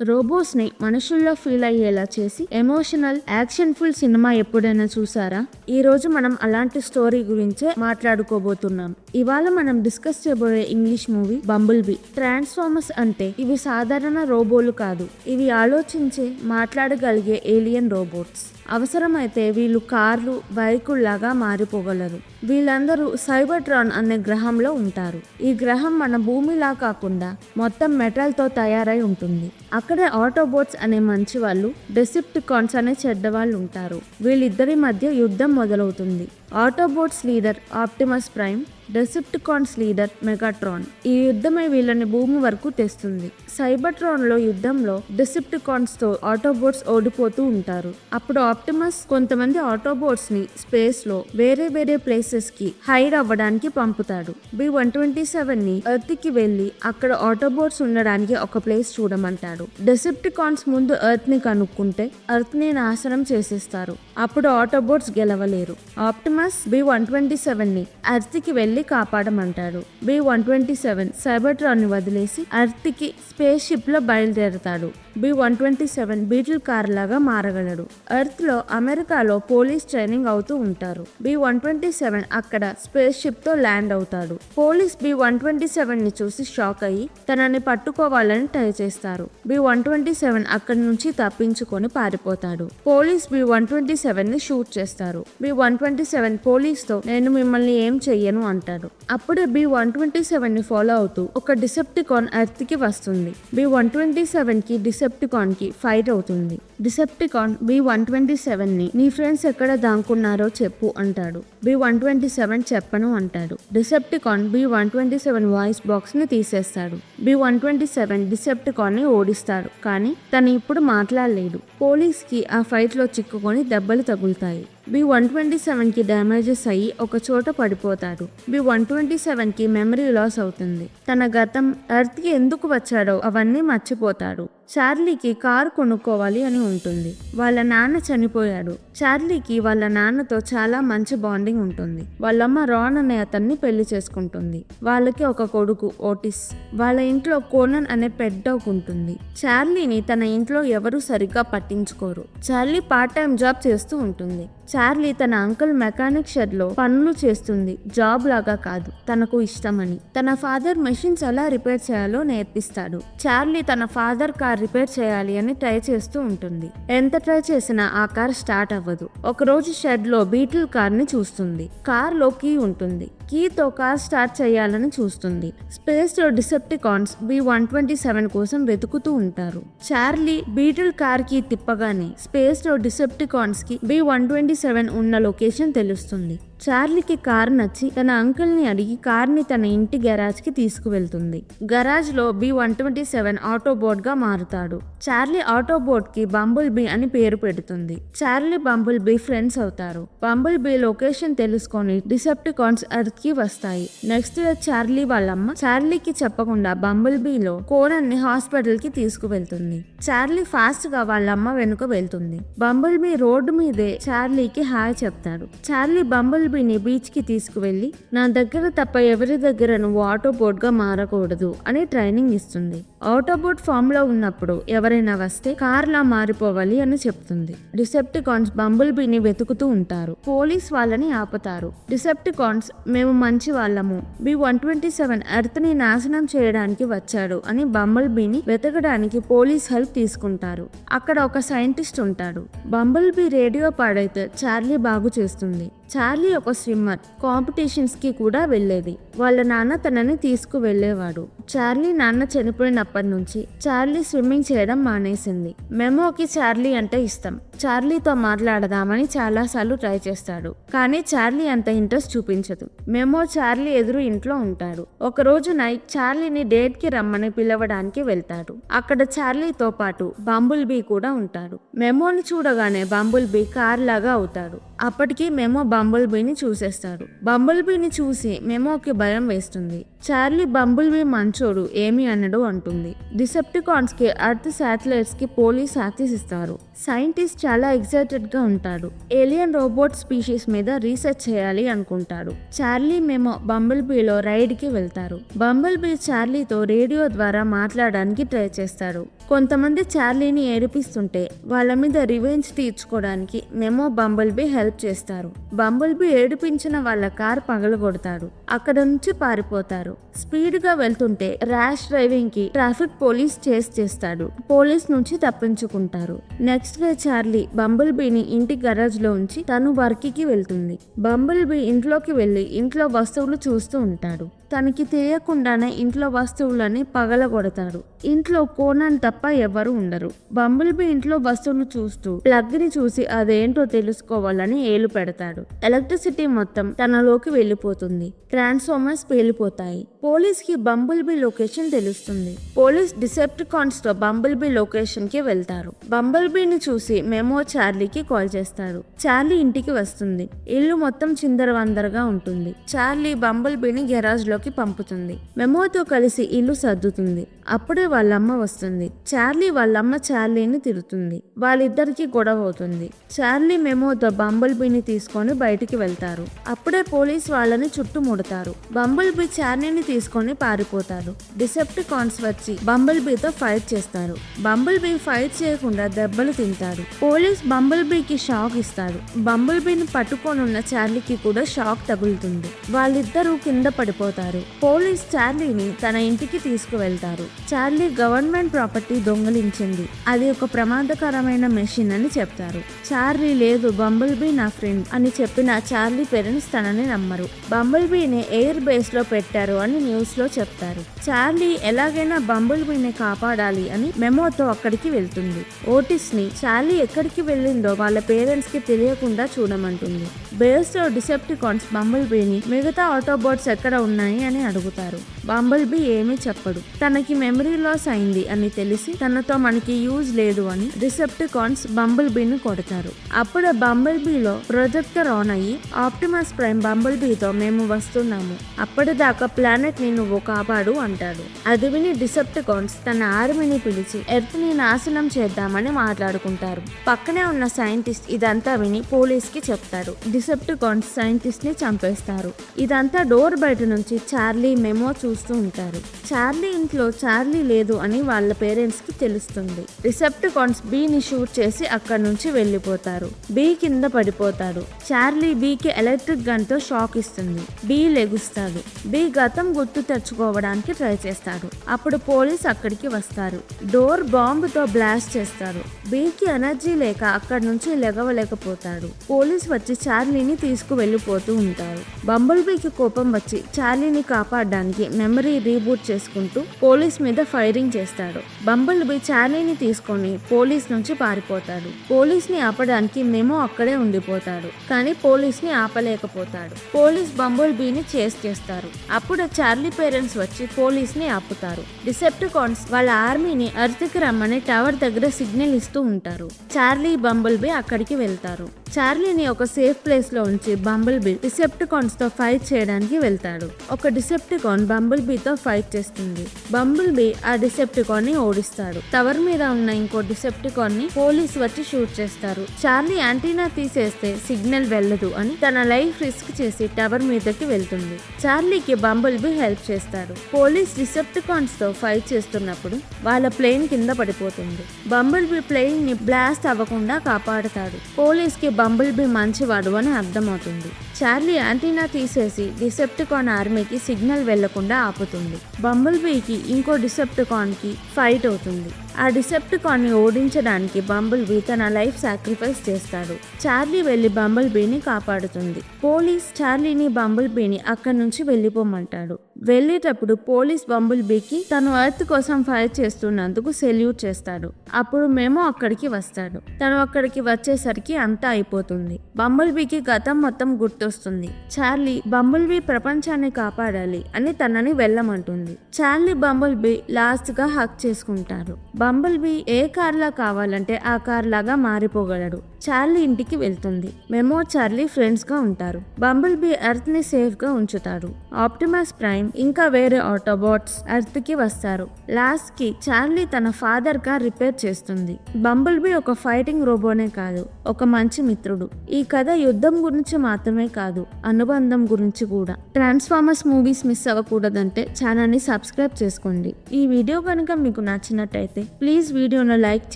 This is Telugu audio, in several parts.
రోబోట్స్ని మనుషుల్లో ఫీల్ అయ్యేలా చేసి ఎమోషనల్ యాక్షన్ ఫుల్ సినిమా ఎప్పుడైనా చూసారా? ఈ రోజు మనం అలాంటి స్టోరీ గురించే మాట్లాడుకోబోతున్నాం. ఇవాళ మనం డిస్కస్ చేయబోయే English movie bumblebee. Transformers అంటే ఇవి సాధారణ రోబోలు కాదు, ఇవి ఆలోచించే మాట్లాడగలిగే ఏలియన్ రోబోట్స్. అవసరమైతే వీళ్ళు కార్లు, బైకుల్లాగా మారిపోగలరు. వీళ్ళందరూ సైబర్ట్రాన్ అనే గ్రహంలో ఉంటారు. ఈ గ్రహం మన భూమిలా కాకుండా మొత్తం మెటల్తో తయారై ఉంటుంది. అక్కడే ఆటోబోట్స్ అనే మంచి వాళ్ళు, డెసెప్టికాన్స్ అనే చెడ్డవాళ్ళు ఉంటారు. వీళ్ళిద్దరి మధ్య యుద్ధం మొదలవుతుంది. Autobots leader Optimus Prime, Decepticons leader Megatron. ఈ యుద్ధమే వీళ్ళని భూమి వరకు తెస్తుంది. సైబర్ట్రాన్ లో యుద్ధంలో డెసెప్టికాన్స్ తో ఆటోబోట్స్ ఓడిపోతూ ఉంటారు. అప్పుడు ఆప్టిమస్ కొంతమంది ఆటోబోట్స్ ని స్పేస్ లో వేరే వేరే ప్లేసెస్ కి హైడ్ అవ్వడానికి పంపుతాడు. B-127 ని ఎర్త్ కి వెళ్లి అక్కడ ఆటోబోట్స్ ఉండడానికి ఒక ప్లేస్ చూడమంటాడు. డెసెప్టికాన్స్ ముందు ఎర్త్ ని కనుక్కుంటే ఎర్త్ ని నాశనం చేసేస్తారు. అప్పుడు ఆటోబోట్స్ గెలవలేరు. ఆప్టిమస్ B-127 ని ఎర్త్ కి వెళ్లి కాపాడమంటాడు. B-127 సైబర్ట్రాన్ ని వదిలేసి ఎర్త్ కి స్పేస్ షిప్ లో బయలుదేరతాడు. B-127 బీటిల్ కార్ లాగా మారగలడు. ఎర్త్ లో అమెరికాలో పోలీస్ ట్రైనింగ్ అవుతూ ఉంటారు. B-127 అక్కడ స్పేస్ షిప్ తో ల్యాండ్ అవుతాడు. పోలీస్ B-127 ని చూసి షాక్ అయ్యి తనని పట్టుకోవాలని ట్రై చేస్తారు. B-127 అక్కడి నుంచి తప్పించుకొని పారిపోతాడు. పోలీస్ B-127 ని షూట్ చేస్తారు. B-127 పోలీస్ తో నేను మిమ్మల్ని ఏం చెయ్యను అంటాడు. అప్పుడే B-127 ని ఫాలో అవుతూ ఒక డిసెప్టికాన్ ఎర్త్ కి వస్తుంది. B-127 కి డిసెప్టికాన్ కి ఫైట్ అవుతుంది. డిసెప్టికాన్ B-127 ని నీ ఫ్రెండ్స్ ఎక్కడ దాక్కున్నారో చెప్పు అంటాడు. B-127 చెప్పను అంటాడు. డిసెప్టికాన్ B-127 వాయిస్ బాక్స్ ని తీసేస్తాడు. B-127 డిసెప్టికాన్ ని ఓడిస్తాడు, కానీ తను ఇప్పుడు మాట్లాడలేడు. పోలీస్ కి ఆ ఫైట్ లో చిక్కుకొని దెబ్బలు తగులుతాయి. B-127 కి డ్యామేజెస్ అయ్యి ఒక చోట పడిపోతాడు. B-127 కి మెమరీ లాస్ అవుతుంది. తన గతం, ఎర్త్ కి ఎందుకు వచ్చాడో అవన్నీ మర్చిపోతాడు. చార్లీకి కారు కొనుక్కోవాలి అని ఉంటుంది. వాళ్ళ నాన్న చనిపోయాడు. చార్లీకి వాళ్ళ నాన్నతో చాలా మంచి బాండింగ్ ఉంటుంది. వాళ్ళమ్మ రాన్ అనే అతన్ని పెళ్లి చేసుకుంటుంది. వాళ్ళకి ఒక కొడుకు ఓటిస్. వాళ్ళ ఇంట్లో కోనన్ అనే పెట్ డాగ్ ఉంటుంది. చార్లీని తన ఇంట్లో ఎవరు సరిగ్గా పట్టించుకోరు. చార్లీ పార్ట్ టైం జాబ్ చేస్తూ ఉంటుంది. చార్లీ తన అంకుల్ మెకానిక్ షెడ్ లో పనులు చేస్తుంది, జాబ్ లాగా కాదు, తనకు ఇష్టమని. తన ఫాదర్ మెషిన్స్ ఎలా రిపేర్ చేయాలో నేర్పిస్తాడు. చార్లీ తన ఫాదర్ కార్ రిపేర్ చేయాలి అని ట్రై చేస్తూ ఉంటుంది. ఎంత ట్రై చేసినా ఆ కార్ స్టార్ట్ అవ్వదు. ఒకరోజు షెడ్ లో బీటిల్ కార్ ని చూస్తుంది. కార్ లో కీ ఉంటుంది. కీతో కార్ స్టార్ట్ చేయాలని చూస్తుంది. స్పేస్ లో డిసెప్టికాన్స్ B-127 కోసం వెతుకుతూ ఉంటారు. చార్లీ బీటిల్ కార్ కి తిప్పగానే స్పేస్ లో డిసెప్టికాన్స్ కి B-127 ఉన్న లొకేషన్ తెలుస్తుంది. చార్లీకి కార్ నచ్చి తన అంకుల్ ని అడిగి కార్ ని తన ఇంటి గరాజ్ కి తీసుకువెళ్తుంది. గరాజ్ లో B-127 ఆటోబోట్ గా మారుతాడు. చార్లీ ఆటోబోట్ కి బంబుల్ బీ అని పేరు పెడుతుంది. చార్లీ బంబుల్ బీ ఫ్రెండ్స్ అవుతారు. బంబుల్ బీ లొకేషన్ తెలుసుకొని డిసెప్టికాన్స్ ఎర్త్ కి వస్తాయి. నెక్స్ట్ డే చార్లీ వాళ్ళమ్మ చార్లీకి చెప్పకుండా బంబుల్ బీలో కోనన్ ని హాస్పిటల్ కి తీసుకువెళ్తుంది. చార్లీ ఫాస్ట్ గా వాళ్ళమ్మ వెనుక వెళ్తుంది. బంబుల్ బీ రోడ్డు మీదే చార్లీకి హాయ్ చెప్తాడు. చార్లీ బంబుల్ బీని బీచ్ కి తీసుకువెళ్లి నా దగ్గర తప్ప ఎవరి దగ్గర నువ్వు ఆటోబోట్ గా మారకూడదు అని ట్రైనింగ్ ఇస్తుంది. ఆటోబోట్ ఫామ్ లో ఉన్నప్పుడు ఎవరైనా వస్తే కార్ లా మారిపోవాలి అని చెప్తుంది. డిసెప్టికాన్స్ బంబుల్ బీని వెతుకుతూ ఉంటారు. పోలీస్ వాళ్ళని ఆపుతారు. డిసెప్టికాన్స్ మేము మంచి వాళ్ళము, B-127 ఎర్త్ ని నాశనం చేయడానికి వచ్చాడు అని బంబుల్ బీని వెతకడానికి పోలీస్ హెల్ప్ తీసుకుంటారు. అక్కడ ఒక సైంటిస్ట్ ఉంటాడు. బంబుల్ బీ రేడియో పాడైతే చార్లీ బాగు చేస్తుంది. చార్లీ ఒక స్విమ్మర్, కాంపిటీషన్స్ కి కూడా వెళ్లేది. వాళ్ళ నాన్న తనని తీసుకువెళ్లేవాడు. చార్లీ నాన్న చనిపోయినప్పటి నుంచి చార్లీ స్విమ్మింగ్ చేయడం మానేసింది. మెమోకి చార్లీ అంటే ఇష్టం. చార్లీతో మాట్లాడదామని చాలాసార్లు ట్రై చేస్తాడు, కానీ చార్లీ అంత ఇంట్రెస్ట్ చూపించదు. మెమో చార్లీ ఎదురు ఇంట్లో ఉంటాడు. ఒక రోజు నైట్ చార్లీని డేట్ కి రమ్మని పిలవడానికి వెళ్తాడు. అక్కడ చార్లీతో పాటు బంబుల్ బీ కూడా ఉంటాడు. మెమోని చూడగానే బంబుల్ బీ కార్ లాగా అవుతాడు. అప్పటికి మెమో బంబుల్ బీని చూసేస్తాడు. బంబుల్ బీని చూసి మెమోకి భయం వేస్తుంది. చార్లీ బంబుల్ బీ మంచోడు, ఏమి అనడు అంటుంది. డిసెప్టికాన్స్ కి ఎర్త్ శాటిలైట్స్ కి పోలీస్ యాక్సెస్ ఇస్తారు. సైంటిస్ట్ చాలా ఎక్సైటెడ్ గా ఉంటాడు. ఏలియన్ రోబోట్ స్పీషీస్ మీద రీసెర్చ్ చేయాలి అనుకుంటాడు. చార్లీ మేము బంబుల్ బీలో రైడ్ కి వెళ్తారు. బంబుల్ బీ చార్లీతో రేడియో ద్వారా మాట్లాడడానికి ట్రై చేస్తాడు. కొంతమంది చార్లీని ఏడిపిస్తుంటే వాళ్ళ మీద రివెంజ్ తీర్చుకోవడానికి మెమో బంబుల్బీ హెల్ప్ చేస్తారు. బంబుల్బీ ఏడిపించిన వాళ్ళ కార్ పగలగొడతాడు. అక్కడ నుంచి పారిపోతారు. స్పీడ్ గా వెళ్తుంటే ర్యాష్ డ్రైవింగ్ కి ట్రాఫిక్ పోలీస్ చేస్తాడు. పోలీస్ నుంచి తప్పించుకుంటారు. నెక్స్ట్ డే చార్లీ బంబుల్బీని ఇంటి గరాజ్ లో ఉంచి తను వర్క్ కి వెళ్తుంది. బంబుల్బీ ఇంట్లోకి వెళ్లి ఇంట్లో వస్తువులు చూస్తూ ఉంటాడు. తనకి తెలియకుండానే ఇంట్లో వస్తువులని పగలగొడతాడు. ఇంట్లో కోనాన్ తప్ప ఎవరు ఉండరు. బంబుల్బీ ఇంట్లో వస్తువులు చూస్తూ ప్లగ్ ని చూసి అదేంటో తెలుసుకోవాలని ఏలు పెడతాడు. ఎలక్ట్రిసిటీ మొత్తం తనలోకి వెళ్ళిపోతుంది. ట్రాన్స్ఫార్మర్స్ పేలిపోతాయి. పోలీస్ కి బంబుల్బీ లొకేషన్ తెలుస్తుంది. పోలీస్ డిసెప్టికాన్స్ తో బంబుల్బీ లొకేషన్ కి వెళ్తారు. బంబుల్బీని చూసి మెమో చార్లీకి కాల్ చేస్తాడు. చార్లీ ఇంటికి వస్తుంది. ఇల్లు మొత్తం చిందరవందరగా ఉంటుంది. చార్లీ బంబుల్బీని గెరాజ్ లో పంపుతుంది. మెమోతో కలిసి ఇల్లు సర్దుతుంది. అప్పుడే వాళ్ళమ్మ వస్తుంది. చార్లీ వాళ్ళమ్మ చార్లీని తిడుతుంది. వాళ్ళిద్దరికి గొడవ అవుతుంది. చార్లీ మెమోతో బంబుల్బీని తీసుకొని బయటికి వెళ్తారు. అప్పుడే పోలీస్ వాళ్ళని చుట్టుముడతారు. బంబుల్బీ చార్లీని తీసుకొని పారిపోతారు. డిసెప్టికాన్స్ వచ్చి బంబుల్బీతో ఫైట్ చేస్తారు. బంబుల్బీ ఫైట్ చేయకుండా దెబ్బలు తింటాడు. పోలీస్ బంబుల్బీకి షాక్ ఇస్తాడు. బంబుల్బీని పట్టుకొనున్న చార్లీకి కూడా షాక్ తగులుతుంది. వాళ్ళిద్దరూ కింద పడిపోతారు. పోలీస్ చార్లీని తన ఇంటికి తీసుకువెళ్తారు. చార్లీ గవర్నమెంట్ ప్రాపర్టీ దొంగిలించింది. అది ఒక ప్రమాదకరమైన మెషిన్ అని చెప్తారు. చార్లీ లేదు, బంబుల్బీ నా ఫ్రెండ్ అని చెప్పిన చార్లీ పేరెంట్స్ తనని నమ్మరు. బంబుల్బీని ఎయిర్ బేస్ లో పెట్టారు అని న్యూస్ లో చెప్తారు. చార్లీ ఎలాగైనా బంబుల్బీని కాపాడాలి అని మెమోతో అక్కడికి వెళ్తుంది. ఓటిస్ ని చార్లీ ఎక్కడికి వెళ్ళిందో వాళ్ళ పేరెంట్స్ కి తెలియకుండా చూడమంటుంది. బేస్ లో డిసెప్టికాన్స్ బంబుల్బీని మిగతా ఆటోబోట్స్ ఎక్కడ ఉన్నాయి అని అడుగుతారు. బంబుల్బీ ఏమీ చెప్పడు. తనకి మెమరీ లాస్ అయింది అని తెలిసి తనతో మనకి యూజ్ లేదు అని డిసెప్టికాన్స్ బంబుల్బీని కొడతారు. అప్పుడే బంబుల్బీలో ప్రొజెక్టర్ ఆన్ అయ్యి ఆప్టిమస్ ప్రైమ్ బంబుల్బీతో మేము వస్తున్నాము, అప్పటిదాకా ప్లానెట్ ని నువ్వు కాపాడు అంటాడు. అది విని డిసెప్టికాన్స్ తన ఆర్మీని పిలిచి ఎర్త్ ని నాశనం చేద్దామని మాట్లాడుకుంటారు. పక్కనే ఉన్న సైంటిస్ట్ ఇదంతా విని పోలీస్ కి చెప్తారు. డిసెప్టికాన్స్ సైంటిస్ట్ ని చంపేస్తారు. ఇదంతా డోర్ బయట నుంచి చార్లీ మెమో చూస్తూ ఉంటారు. చార్లీ ఇంట్లో చార్లీ లేదు అని వాళ్ళ పేరెంట్స్ కి తెలుస్తుంది. డిసెప్టికాన్స్ బీని షూట్ చేసి అక్కడి నుంచి వెళ్ళిపోతారు. బీ కింద పడిపోతాడు. చార్లీ బీకి ఎలక్ట్రిక్ గన్ తో షాక్ ఇస్తుంది. బీ లెగుస్తాడు. బీ గతం గుర్తు తెచ్చుకోవడానికి ట్రై చేస్తాడు. అప్పుడు పోలీస్ అక్కడికి వస్తారు. డోర్ బాంబుతో బ్లాస్ట్ చేస్తారు. బీకి ఎనర్జీ లేక అక్కడి నుంచి లెగవలేకపోతాడు. పోలీస్ వచ్చి చార్లీని తీసుకు వెళ్ళిపోతూ ఉంటారు. బంబుల్బీకి కోపం వచ్చి చార్లీని కాపాడడానికి మెమరీ రీబూట్ చేసుకుంటూ పోలీస్ మీద ఫైరింగ్ చేస్తాడు. బంబుల్బీ చార్లీని తీసుకొని పోలీస్ నుంచి పారిపోతాడు. పోలీస్ ని ఆపడానికి మెమో అక్కడే ఉండిపోతాడు. కానీ పోలీస్ ని ఆపలేకపోతాడు. పోలీస్ బంబుల్బీని చేస్ చేస్తారు. అప్పుడు చార్లీ పేరెంట్స్ వచ్చి పోలీస్ ని ఆపుతారు. డిసెప్టికాన్స్ వాళ్ళ ఆర్మీని ఎర్త్కి రమ్మని టవర్ దగ్గర సిగ్నల్ ఇస్తూ ఉంటారు. చార్లీ బంబుల్బీ అక్కడికి వెళ్తారు. చార్లీని ఒక సేఫ్ ప్లేస్ లో ఉంచి బంబుల్బీ డిసెప్టికాన్స్ తో ఫైట్ చేయడానికి వెళ్తాడు. ఒక డిసెప్టికాన్ బంబుల్బీతో ఫైట్ చేస్తుంది. బంబుల్బీ ఆ డిసెప్టికాన్ ని ఓడిస్తాడు. టవర్ మీద ఉన్న ఇంకో డిసెప్టికాన్ ని పోలీస్ వచ్చి షూట్ చేస్తారు. చార్లీ యాంటీనా తీసేస్తే సిగ్నల్ వెళ్ళదు అని తన లైఫ్ రిస్క్ చేసి టవర్ మీదకి వెళ్తుంది. చార్లీకి బంబుల్బీ హెల్ప్ చేస్తాడు. పోలీస్ డిసెప్టికాన్స్ తో ఫైట్ చేస్తున్నప్పుడు వాళ్ళ ప్లేన్ కింద పడిపోతుంది. బంబుల్బీ ప్లేన్ ని బ్లాస్ట్ అవ్వకుండా కాపాడుతాడు. పోలీస్ కి బంబుల్బీ మంచివాడు అని అర్థమవుతుంది. చార్లీ యాంటీనా తీసేసి డిసెప్టికాన్ ఆర్మీకి సిగ్నల్ వెళ్లకుండా ఆపుతుంది. బంబుల్బీకి ఇంకో డిసెప్టికాన్ కి ఫైట్ అవుతుంది. ఆ డిసెప్టికాన్ ని ఓడించడానికి బంబుల్బీ తన లైఫ్ సాక్రిఫైస్ చేస్తాడు. చార్లీ వెళ్లి బంబుల్బీని కాపాడుతుంది. పోలీస్ చార్లీని బంబుల్బీని అక్కడి నుంచి వెళ్ళిపోమంటాడు. వెళ్ళేటప్పుడు పోలీస్ బంబుల్బీకి తను ఎర్త్ కోసం ఫైట్ చేస్తున్నందుకు సెల్యూట్ చేస్తాడు. అప్పుడు మేము అక్కడికి వస్తాడు. తను అక్కడికి వచ్చేసరికి అంతా అయిపోతుంది. బంబుల్బీకి గతం మొత్తం గుర్తొస్తుంది. చార్లీ బంబుల్బీ ప్రపంచాన్ని కాపాడాలి అని తనని వెళ్ళమంటుంది. చార్లీ బంబుల్బీ లాస్ట్ గా హక్ చేసుకుంటారు. బంబుల్బీ ఏ కార్ లా కావాలంటే ఆ కార్ లాగా మారిపోగలడు. చార్లీ ఇంటికి వెళ్తుంది. మెమో, చార్లీ ఫ్రెండ్స్ గా ఉంటారు. బంబుల్ బీ ఎర్త్ ని సేఫ్ గా ఉంచుతారు. ఆప్టిమస్ ప్రైమ్ ఇంకా వేరే ఆటోబాట్స్ ఎర్త్ కి వస్తారు. లాస్ట్ కి చార్లీ తన ఫాదర్ కార్ రిపేర్ చేస్తుంది. బంబుల్ బీ ఒక ఫైటింగ్ రోబోనే కాదు, ఒక మంచి మిత్రుడు. ఈ కథ యుద్ధం గురించి మాత్రమే కాదు, అనుబంధం గురించి కూడా. ట్రాన్స్ఫార్మర్స్ మూవీస్ మిస్ అవ్వకూడదంటే ఛానల్ ని సబ్స్క్రైబ్ చేసుకోండి. ఈ వీడియో కనుక మీకు నచ్చినట్టయితే ప్లీజ్ వీడియోను లైక్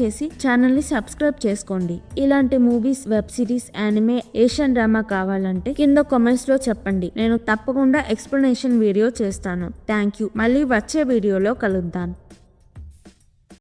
చేసి ఛానల్ ని సబ్స్క్రైబ్ చేసుకోండి. ఇలాంటి movies, web series, anime, Asian drama కావాలంటే కింద కామెంట్స్ లో చెప్పండి. నేను తప్పకుండా ఎక్స్ప్లెనేషన్ వీడియో చేస్తాను. Thank you. మళ్ళీ వచ్చే వీడియోలో కలుద్దాం.